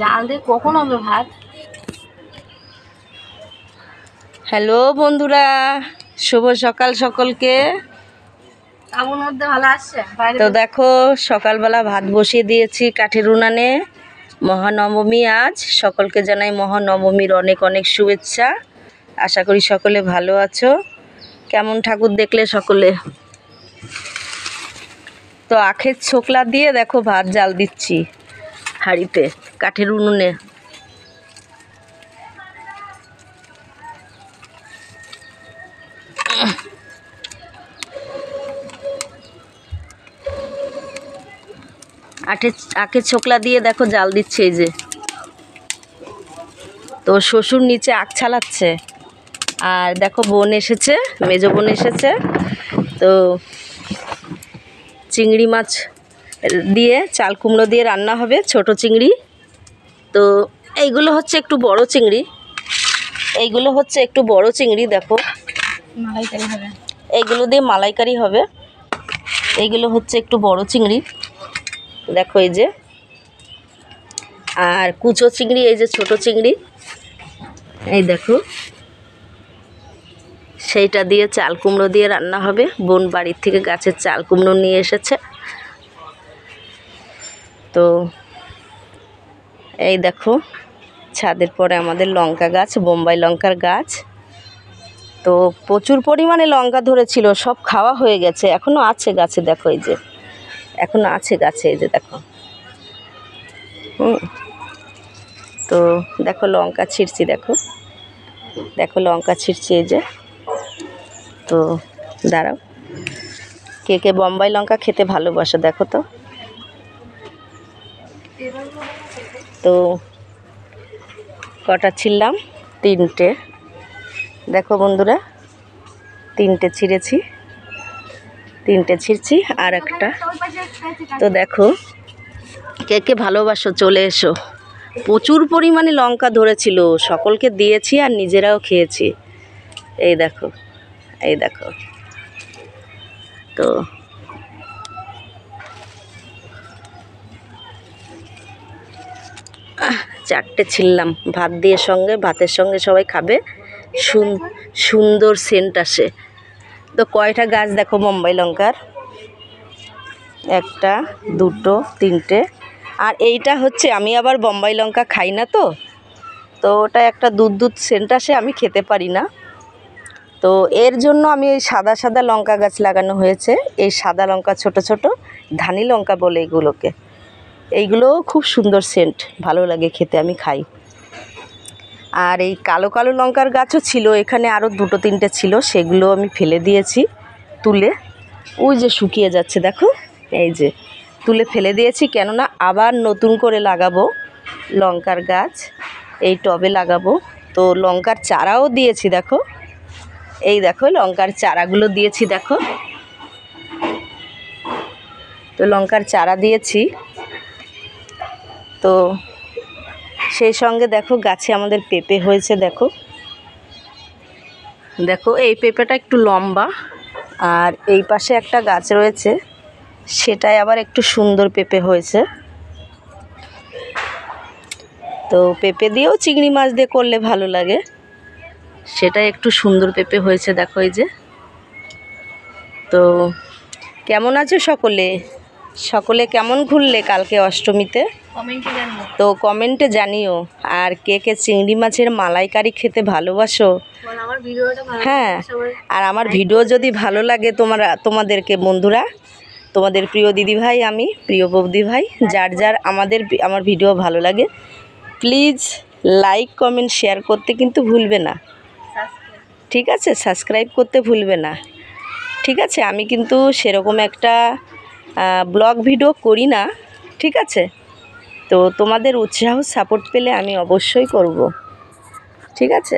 জাল দিয়ে কখন হবে ভাত? হ্যালো বন্ধুরা, শুভ সকাল সকলকে। তাবুর মধ্যে ভালো আসছে তো দেখো সকালবেলা ভাত বসিয়ে দিয়েছি কাঠের উনানে। মহানবমী আজ, সকলকে জানাই মহানবমীর অনেক অনেক শুভেচ্ছা। আশা করি সকলে ভালো আছো। কেমন ঠাকুর দেখলে সকলে? তো আখের ছোকলা দিয়ে দেখো ভাত জাল দিচ্ছি হাঁড়িতে, কাঠের উনুনে। আখের ছোকলা দিয়ে দেখো জাল দিচ্ছে। এই যে তো শ্বশুর নিচে আখ ছালাচ্ছে, আর দেখো বোন এসেছে, মেজো বোন এসেছে। তো চিংড়ি মাছ দিয়ে চাল কুমড়ো দিয়ে রান্না হবে, ছোট চিংড়ি। তো এইগুলো হচ্ছে একটু বড় চিংড়ি, দেখো মালাইকারি হবে। এইগুলো দিয়ে মালাইকারি হবে। এইগুলো হচ্ছে একটু বড় চিংড়ি, দেখো এই যে। আর কুচো চিংড়ি এই যে ছোট চিংড়ি, এই দেখো। সেইটা দিয়ে চাল কুমড়ো দিয়ে রান্না হবে। বোন বাড়ির থেকে গাছের চাল কুমড়ো নিয়ে এসেছে। তো এই দেখো ছাদের পরে আমাদের লঙ্কা গাছ, বোম্বাই লঙ্কার গাছ। তো প্রচুর পরিমাণে লঙ্কা ধরেছিল, সব খাওয়া হয়ে গেছে, এখনও আছে গাছে। দেখো এই যে এখনও আছে গাছে, এই যে দেখো। তো দেখো লঙ্কা ছিঁড়ছি, দেখো লঙ্কা ছিঁড়ছি এই যে। তো দাঁড়াও, কে কে বোম্বাই লঙ্কা খেতে ভালোবাসে দেখো তো। তো কটা ছিললাম? 3টে। দেখো বন্ধুরা, 3টে ছিঁড়েছি, 3টে ছিঁড়ছি আর একটা। তো দেখো কে কে ভালোবাসো চলে এসো। প্রচুর পরিমাণে লঙ্কা ধরেছিল, সকলকে দিয়েছি আর নিজেরাও খেয়েছি। এই দেখো, এই দেখো। তো 4টে ছিললাম, ভাতের সঙ্গে সবাই খাবে, সুন্দর সেন্ট আসে। তো কয়টা গাছ দেখো বোম্বাই লঙ্কার, 1, 2, 3টে। আর এইটা হচ্ছে, আমি আবার বোম্বাই লঙ্কা খাই না, তো ওটা একটা দুধ সেন্ট আসে, আমি খেতে পারি না। তো এর জন্য আমি এই সাদা সাদা লঙ্কা গাছ লাগানো হয়েছে। এই সাদা লঙ্কা ছোট ছোট ধানি লঙ্কা বলে এগুলোকে। এইগুলোও খুব সুন্দর সেন্ট, ভালো লাগে খেতে, আমি খাই। আর এই কালো কালো লঙ্কার গাছও ছিল এখানে, আরও 2-3টে ছিল, সেগুলো আমি ফেলে দিয়েছি তুলে। ওই যে শুকিয়ে যাচ্ছে দেখো, এই যে তুলে ফেলে দিয়েছি, কেননা আবার নতুন করে লাগাবো লঙ্কার গাছ, এই টবে লাগাবো। তো লঙ্কার চারাও দিয়েছি দেখো, এই দেখো লঙ্কার চারাগুলো দিয়েছি দেখো। তো লঙ্কার চারা দিয়েছি। তো সেই সঙ্গে দেখো গাছে আমাদের পেঁপে হয়েছে, দেখো এই পেঁপেটা একটু লম্বা, আর এই পাশে একটা গাছ রয়েছে, সেটাই আবার একটু সুন্দর পেঁপে হয়েছে। তো পেঁপে দিয়েও চিংড়ি মাছ দিয়ে করলে ভালো লাগে, সেটাই একটু সুন্দর পেঁপে হয়েছে দেখো এই যে। তো কেমন আছো সকলে কেমন ঘুরলে কালকে অষ্টমীতে? তো কমেন্টে জানিও। আর কে কে চিংড়ি মাছের মালাইকারি খেতে ভালোবাসো? হ্যাঁ, আর আমার ভিডিও যদি ভালো লাগে তোমাদেরকে বন্ধুরা, তোমাদের প্রিয় দিদিভাই, আমি প্রিয় বৌদি ভাই, যার আমার ভিডিও ভালো লাগে, প্লিজ লাইক কমেন্ট শেয়ার করতে কিন্তু ভুলবে না, ঠিক আছে? সাবস্ক্রাইব করতে ভুলবে না, ঠিক আছে? আমি কিন্তু সেরকম একটা ব্লগ ভিডিও করি না, ঠিক আছে? তো তোমাদের উৎসাহ সাপোর্ট পেলে আমি অবশ্যই করব, ঠিক আছে?